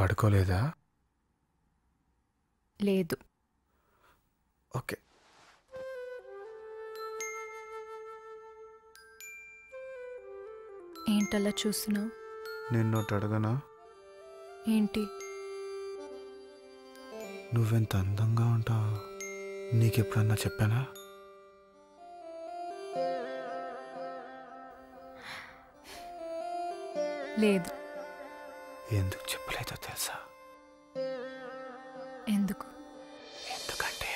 పడుకోలేదా? లేదు. ఓకే. ఏంటలా చూస్తున్నావు? నిన్నోటి అడగనా? ఏంటి? నువ్వెంత అందంగా ఉంటావు నీకెప్పుడన్నా చెప్పానా? లేదు. ఎందుకు చెప్పలేదో తెలుసా? ఎందుకు? ఎందుకంటే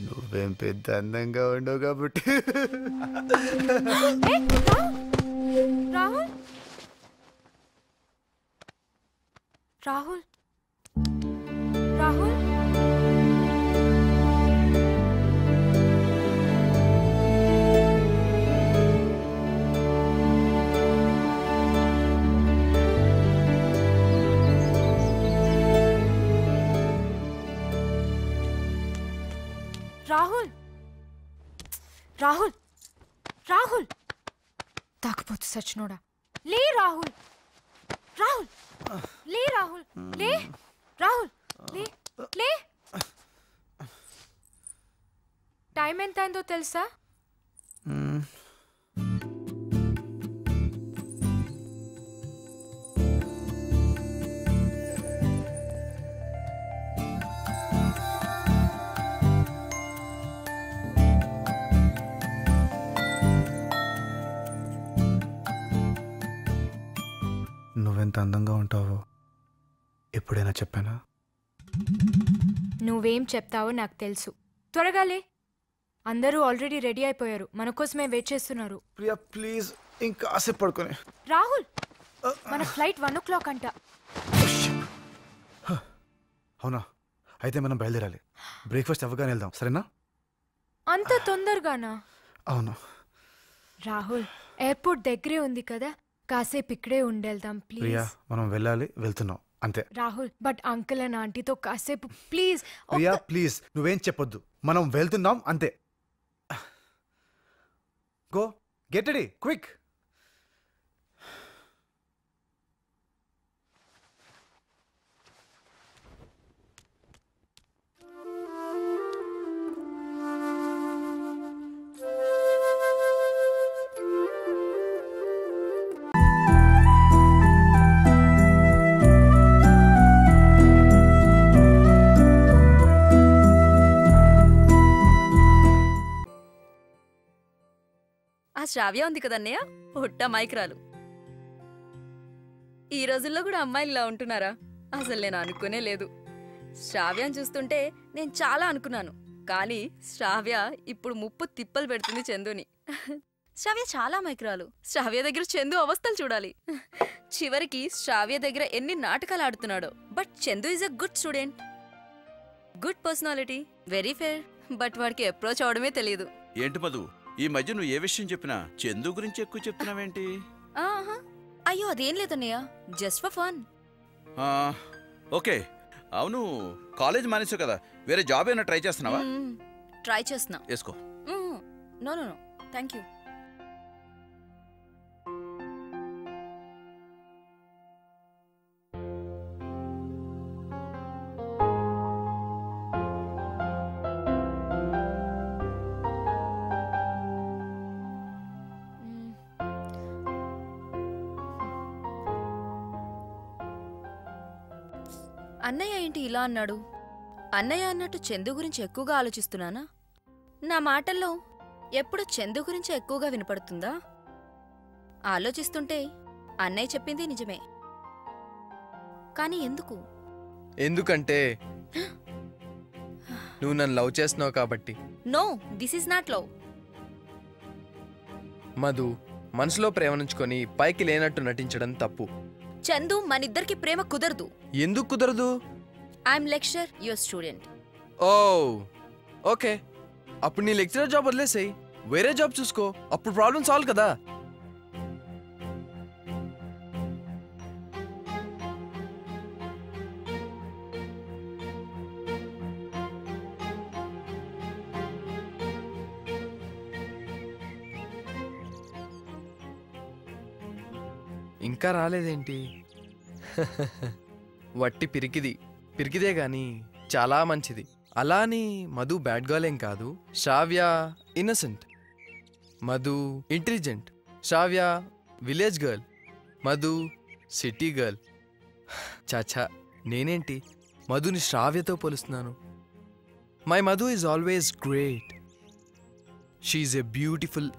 నువ్వేం పెద్ద అందంగా ఉండవు కాబట్టి. రాహుల్, రాహుల్, రాహుల్, రాహుల్, రాహుల్, రాహుల్, తాకపోతే సచ్చినోడా. లే రాహుల్, రాహుల్, లే రాహుల్, లే రాహుల్, లే లే. టైం ఎంత అయిందో తెలుసా? నువ్వెంత అందంగా ఉంటావో ఎప్పుడైనా చెప్పానా? నువ్వేం చెప్తావో నాకు తెలుసు. త్వరగా లే. అందరూ ఆల్రెడీ రెడీ అయిపోయారు, మన కోసమే వెయిట్ చేస్తున్నారు. ప్రియా ప్లీజ్ ఇంకాసేపు పడుకొని. రాహుల్, మన ఫ్లైట్ 1 o'clock అంట. అవునా? అయితే మనం బయలుదేరాలి. బ్రేక్ఫాస్ట్ అవ్వగానే వెళ్దాం, సరేనా? అంత తొందరగానా? అవును. రాహుల్, ఎయిర్పోర్ట్ దగ్గరే ఉంది కదా, కాసేపు ఇక్కడే ఉండేద్దాం ప్రియా. ప్లీజ్. మనం వెళ్ళాలి, వెళ్తున్నాం అంతే. రాహుల్, బట్ అంకుల్ అండ్ ఆంటీతో కాసేపు ప్లీజ్. ప్రియా ప్లీజ్ నువ్వేం చెప్పొద్దు, మనం వెళ్తున్నాం అంతే. Go get ready quick. Sravya ఉంది కదన్నయ్య, పుట్ట మైక్రాలు. ఈ రోజుల్లో కూడా అమ్మాయిలు ఇలా ఉంటున్నారా? అసలు నేను అనుకునే లేదు. శ్రావ్యాన్ని చూస్తుంటే నేను చాలా అనుకున్నాను, కానీ శ్రావ్య ఇప్పుడు ముప్పు తిప్పలు పెడుతుంది చందుని. శ్రావ్య చాలా మైక్రాలు. శ్రావ్య దగ్గర చందు అవస్థలు చూడాలి. చివరికి శ్రావ్య దగ్గర ఎన్ని నాటకాలు ఆడుతున్నాడో. But Chandu is a good student, good personality, very fair. But వాడికి అప్రోచ్ అవడమే తెలియదు. ఏంటి మధు, ఈ మధ్య నువ్వు ఏ విషయం చెప్పినా చందు గురించి ఎక్కువ చెప్తున్నావేంటి? అయ్యో అదేం లేదన్నయ్య, జస్ట్ ఫర్ ఫన్. ఓకే. అవును, కాలేజ్ మానేసావు కదా, వేరే జాబ్ ఏమైనా ట్రై చేస్తున్నావా? ట్రై చేస్తున్నా. వేసుకో. No no no, thank you. అన్నయ్య ఏంటి ఇలా అన్నాడు? అన్నయ్య అన్నట్టు చందు గురించి ఎక్కువగా ఆలోచిస్తున్నానా? నా మాటల్లో ఎప్పుడు చందు గురించి ఎక్కువగా వినపడుతుందా? ఆలోచిస్తుంటే అన్నయ్య చెప్పింది నిజమే, కానీ ఎందుకు? ఎందుకంటే నువ్వు నన్ను లవ్ చేస్తున్నావు కాబట్టి. No, this is not love. Madhu, మనసులో ప్రేమనుంచుకొని పైకి లేనట్టు నటించడం తప్పు. చందు, మనిద్దరికి ప్రేమ కుదరదు. ఎందుకు కుదరదు? I'm lecturer, your student. Oh okay, అప్పుడు నీ లెక్చరర్ జాబ్ వదిలేసేయ్, వేరే జాబ్ చూసుకో, అప్పుడు ప్రాబ్లం సాల్వ్ కదా. ఇంకా రాలేదేంటి? వట్టి పిరికిదే గాని చాలా మంచిది. అలా అని మధు బ్యాడ్ గర్ల్ ఏం కాదు. Shravya innocent, Madhu intelligent. Shravya village girl, Madhu city girl. చాచా, నేనేంటి మధుని శ్రావ్యతో పోలుస్తున్నాను? My Madhu is always great. She is a beautiful.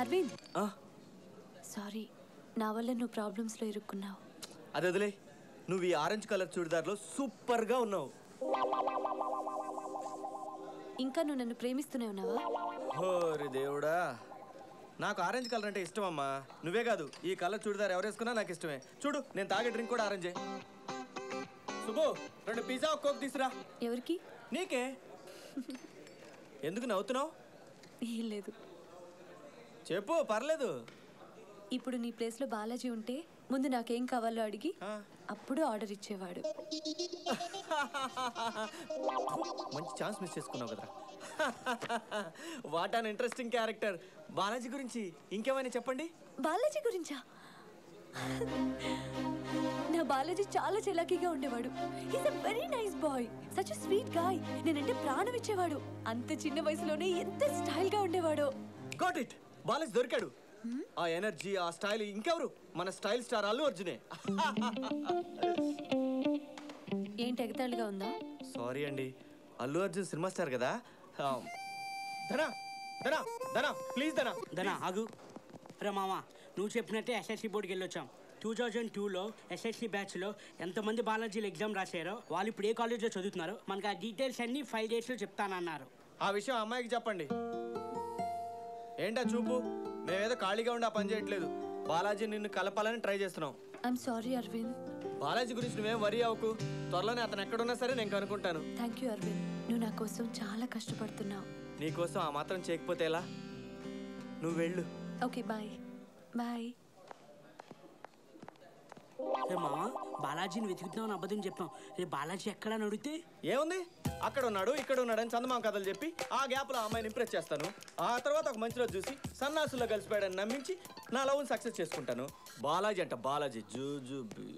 Aravind, sorry, నా వల్ల నువ్వు ప్రాబ్లమ్స్లో ఇరుక్కున్నావు. అది వదిలే. నువ్వు ఈ ఆరెంజ్ కలర్ చూడిదార్లో సూపర్గా ఉన్నావు. ఇంకా నువ్వు నన్ను ప్రేమిస్తూనే ఉన్నావా? ఓరి దేవుడా, నాకు ఆరెంజ్ కలర్ అంటే ఇష్టం అమ్మా. నువ్వే కాదు, ఈ కలర్ చూడిదార్ ఎవరు వేసుకున్నా నాకు ఇష్టమే. చూడు, నేను తాగే డ్రింక్ కూడా ఆరెంజే. సుబ్బు, 2 పిజ్జా ఒక కోక్ తీసురా. ఎవరికి? నీకే. ఎందుకు నవ్వుతున్నావు? ఏం లేదు. చెప్పు, పర్లేదు. ఇప్పుడు నీ ప్లేస్లో బాలాజీ ఉంటే ముందు నాకేం కావాలో అడిగి అప్పుడు ఆర్డర్ ఇచ్చేవాడు. మంచి ఛాన్స్ మిస్ చేసుకున్నావు కదరా. What an interesting character. Balaji గురించి ఇంకేమైనా చెప్పండి. బాలాజీ గురించా? నా బాలాజీ చాలా చలాకీగా ఉండేవాడు. He's a very nice bye, such a sweet guy. నేనంటే ప్రాణం ఇచ్చేవాడు. అంత చిన్న వయసులోనే ఎంత స్టైల్ గా ఉండేవాడో. గాట్ ఇట్, బాలాజీ దొరికాడు. ఆ ఎనర్జీ, ఆ స్టైల్ ఇంకెవరు? మన స్టైల్ స్టార్ అల్లు అర్జునే. ఏంటి ఎగతాళిగా ఉందా? సారీ అండి, అల్లు అర్జున్ సినిమా స్టార్ కదా. ధనా ధనా ధనా ప్లీజ్ ధనా. ధనా ఆగు. రా మామ, నువ్వు చెప్పినట్టే ఎస్ఎస్సి బోర్డుకి వెళ్ళొచ్చాం. 2002లో ఎస్ఎస్సి బ్యాచ్లో ఎంతమంది బాలాజీలు ఎగ్జామ్ రాశారో వాళ్ళు ఇప్పుడు ఏ కాలేజ్లో చదువుతున్నారో మనకు ఆ డీటెయిల్స్ అన్నీ 5 డేస్లో చెప్తానన్నారు. ఆ విషయం అమ్మాయికి చెప్పండి. ఏంటా చూపు, మేమేదో ఖాళీగా ఉండి ఆ పని చేయట్లేదు. బాలాజీ నిన్ను కలపాలని ట్రై చేస్తున్నాం. I'm sorry Aravind. బాలాజీ గురించి నువ్వేం వరీ అవ్వకు. త్వరలోనే అతను ఎక్కడున్నా సరే నేను కనుక్కుంటాను. థ్యాంక్ యూ అరవింద్, నువ్వు నా కోసం చాలా కష్టపడుతున్నావు. నీకోసం ఆ మాత్రం చేయకపోతే ఎలా? నువ్వు వెళ్ళు. Okay, bye bye. మామ, బాలాజీని వెతుకుతున్నామని అబద్ధం చెప్పాం. రేపు బాలాజీ ఎక్కడ అడిగితే ఏముంది, అక్కడ ఉన్నాడు ఇక్కడ ఉన్నాడు అని చందమామ కథలు చెప్పి ఆ గ్యాప్లో అమ్మాయిని ఇంప్రెస్ చేస్తాను. ఆ తర్వాత ఒక మంచి రోజు చూసి సన్నాసుల్లో కలిసిపోయాడని నమ్మించి నా లవ్ని సక్సెస్ చేసుకుంటాను. బాలాజీ అంట బాలాజీ జూజుబి.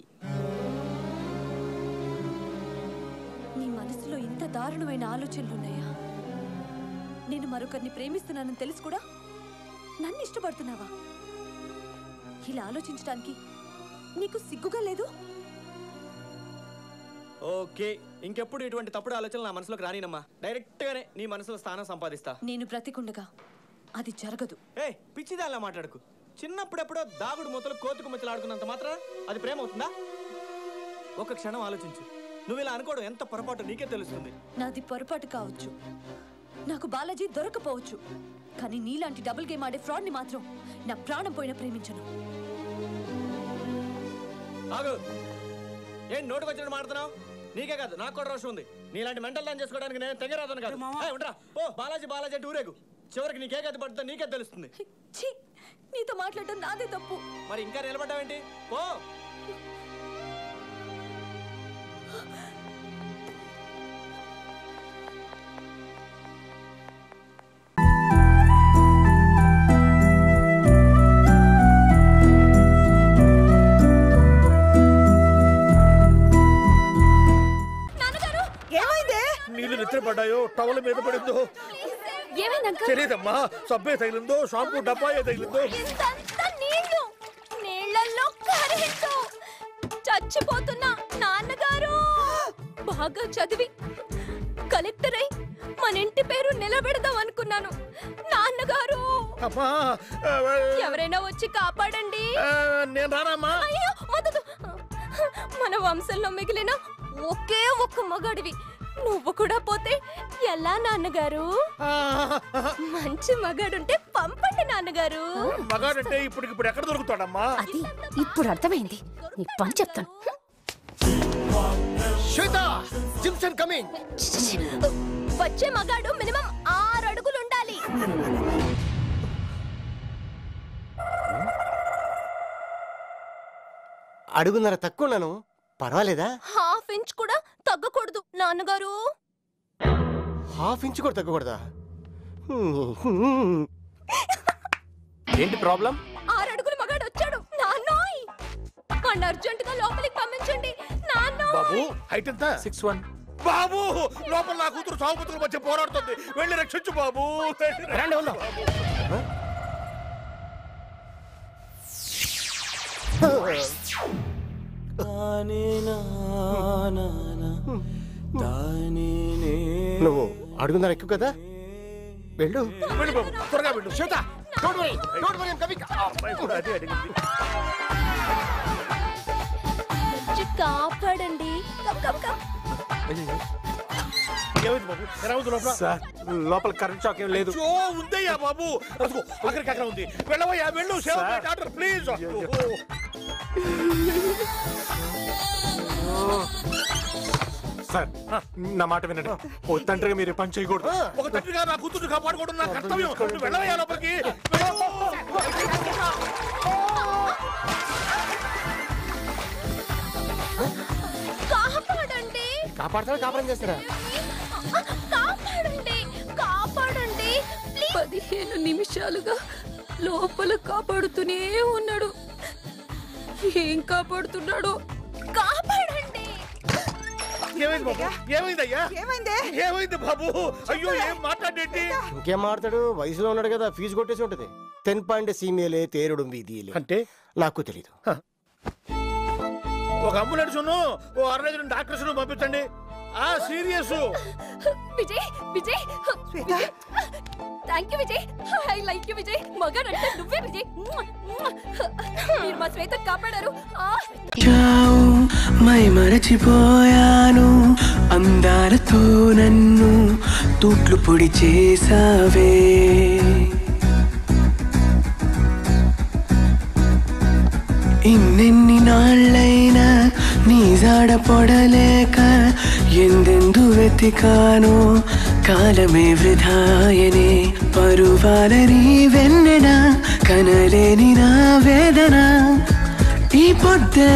నీ మనసులో ఇంత దారుణమైన ఆలోచనలు ఉన్నాయా? నేను మరొకరిని ప్రేమిస్తున్నానని తెలుసు కూడా నన్ను ఇష్టపడుతున్నావా? ఇలా ఆలోచించడానికి నీకు సిగ్గుగా లేదు? ఓకే, ఇంకెప్పుడు ఇటువంటి తప్పుడు ఆలోచనలు నా మనసులోకి రానినమ్మా. డైరెక్ట్ గానే నీ మనసులో స్థానం సంపాదిస్తా. నేను బ్రతికుండగా అది జరగదు. ఏ పిచ్చిదాల్లా మాట్లాడుకు. చిన్నప్పుడెప్పుడో దాగుడు మూతలు కోతుకు ముచ్చలాడుకున్నంత మాత్రం అది ప్రేమ అవుతుందా? ఒక క్షణం ఆలోచించు. నువ్వు ఇలా అనుకోవడం ఎంత పొరపాటు నీకే తెలుస్తుంది. నాది పొరపాటు కావచ్చు, నాకు బాలాజీ దొరకపోవచ్చు, కానీ నీలాంటి డబుల్ గేమ్ ఆడే ఫ్రాడ్ ని మాత్రం నా ప్రాణం పోయిన ప్రేమించను. ఆగు, ఏం నోటుకు వచ్చినట్టు మాడుతున్నావు? నీకే కాదు నాకు కూడా రోషం ఉంది. నీలాంటి మెంటల్ దాన్ని చేసుకోవడానికి నేను తెగరాదను కాదు. ఉండరా, ఓ బాలాజీ బాలాజీ అంటే ఊరేగు. చివరికి నీకే గతి పడుతుందో నీకే తెలుస్తుంది. ఛీ, నీతో మాట్లాడటం నాదే తప్పు. మరి ఇంకా నిలబడ్డావేంటి? పో. పడ్డాయో, టవల్ మీద పడిందో తెలియదమ్మా. సబ్బే తగిలిందో, షాంపూ డబ్బా తగిలిందో. నీళ్ళల్లో కరెంటు. చచ్చిపోతున్నా నాన్నగారు. బాగా చదివి కలెక్టర్ అయి మన ఇంటి పేరు నిలబెడదాం అనుకున్నాను. నాన్నగారు, ఎవరైనా వచ్చి కాపాడండి. నేను రానమ్మా. మన వంశంలో మిగిలిన ఒకే ఒక్క మగాడివి. నువ్వు కూడా పోతే ఎలా నాన్నగారు? మంచి మగాడుంటే పంపండి నాన్నగారు. మగాడంటే ఇప్పుడు ఎక్కడ దొరుకుతాడమ్మా? అది ఇప్పుడు అర్థమైంది. నీ పని చెప్తాను. వచ్చే మగాడు మినిమం 6 అడుగులు ఉండాలి. అడుగున్నర తక్కువన్నాను, పర్వాలేదా? హాఫ్ ఇంచ్ కూడా తగ్గకూడదు నాన్నగారు. హాఫ్ ఇంచ్ కూడా తగ్గకూడదా? ఏంటి ప్రాబ్లం? 6 అడుగుల మగాడు వచ్చాడు నాన్నోయ్. వాడిని అర్జెంట్ గా లోపలికి పంపించండి నాన్నోయ్. బాబు హైట్ ఎంత? 6'1". బాబు లోపల నా కూతురు సాగుతుల మధ్య పోరాడుతుంది, వెళ్ళి రక్షించు బాబు. రండి ఉందాం. నువ్వు అడుగున్నర ఎక్కువ కదా, వెళ్ళు. వెళ్ళు బాబు, త్వరగా వెళ్ళు. శ్వేత, don't worry, don't worry, I'm coming. అమ్మాయి కూడా అదే అడిగింది. వచ్చి కాపాడండి. Come, come. ఏమైంది బాబు? ఎలా ఉంది లోపల? సార్ లోపల కరెంట్ షాక్ ఏం లేదు. అయ్యో, ఉందయ్యా బాబు. అదిగో అక్కడికి అక్కడ ఉంది. వెళ్ళవయ్యా, వెళ్ళు. Save my daughter please. Sir నా మాట వినండి, ఓ తండ్రిగా మీరు పని చేయకూడదు. ఒక తండ్రిగా నా కూతురు కాపాడుకోవడం నా కర్తవ్యం. నువ్వు వెళ్ళవయ్యా లోపలికి. కాపాడండి. కాపాడతారా కాపాడం చేస్తారా? కాపాడండి, కాపాడండి. 15 నిమిషాలుగా లోపల కాపాడుతూనే ఉన్నాడు. ఏం కాపాడుతున్నాడు? కాపాడండి. ఏమైంది బాబు? ఏమైందయ్యా? ఏమైంది బాబు? అయ్యో, ఏం మాట్లాడేంటి? ఇంకేం మాట్లాడు, వయసులో ఉన్నాడు కదా, ఫీజు కొట్టేసి ఉంటది. 10 పాయింట్ సీమేలే తేరుడు వీధిలే అంటే నాకు తెలీదు. ఒక అంబులెన్స్ ఓ 65 డాక్టర్స్ పంపించండి. Serious. Vijay, Vijay, thank you Vijay. I like you Vijay. మగాడంటే నువ్వే విజయ్. మీరు మా శ్వేత కాపాడారు. మై మరచిపోయాను, అందాలతో నన్ను తూట్లు పొడి చేసావే. ఇన్నెన్ని నాళ్ళైనా నీ జాడ పొడలేక ఎందెందు వెతికానో, కాలమే వృధాయనే. పరువాలని వెన్నెన కనలేని నా వేదన ఈ పొద్దు